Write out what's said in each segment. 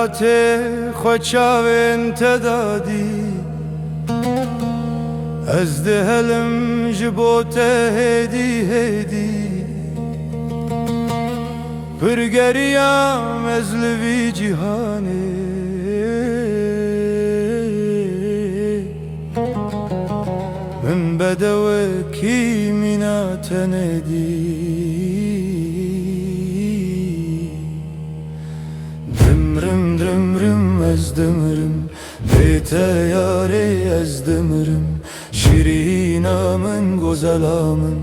te خوچاوین تدادی از دهلم جبوته هدی هدی پرگریم از لوی جهانی من بدوکی منات ندی دمرم دمرم از دمرم بیت یاری از دمرم شیرینامın gozalamın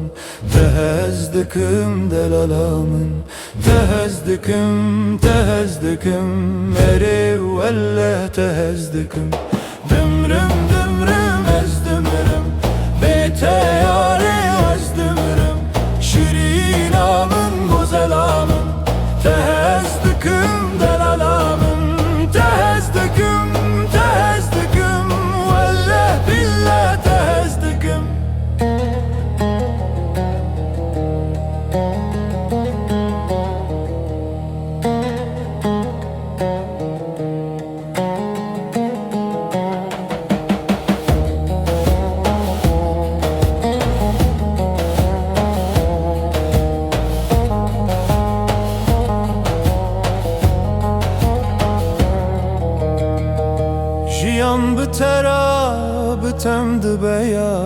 tehezdikim delalamın tehezdikim eri velle tehezdikim dımrım dımrım ezdimirım beyte yâri ezdimirım şirinamın gozalamın tehezdikim delalamın tehezdikim velle billah tehezdikim. Jiyan bitera bitemdi be yar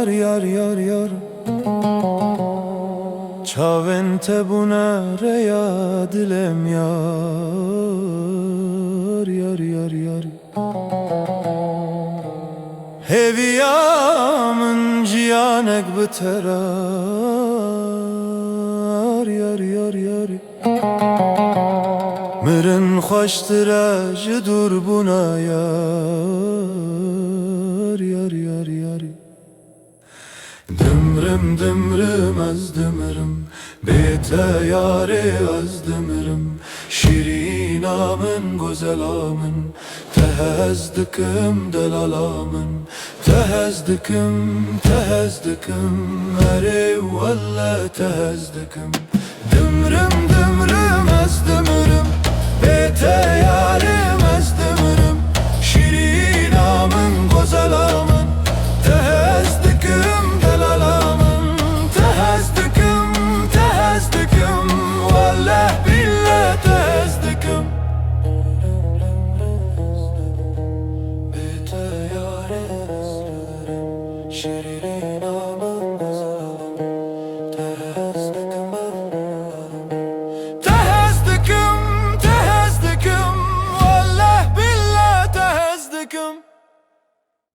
yar yar yar çaven tebune reya dilem yar yar yar yar heviyamın ciyanek bitera yar yar yar Mirin xoştira jidur buna yar yar yar yar Dımrım dımrım az dımrım bete yari az dımrım şirinamın gozalamın tehezdikim delalamın tehezdikim eri valla tehezdikim Dımrım dımrım az dımrım bete yarim ezdimirım şirinamın gozalamın tehezdikim delalamın tehezdikim vallah billah tehezdikim bete yarim ezdimirım şirinamın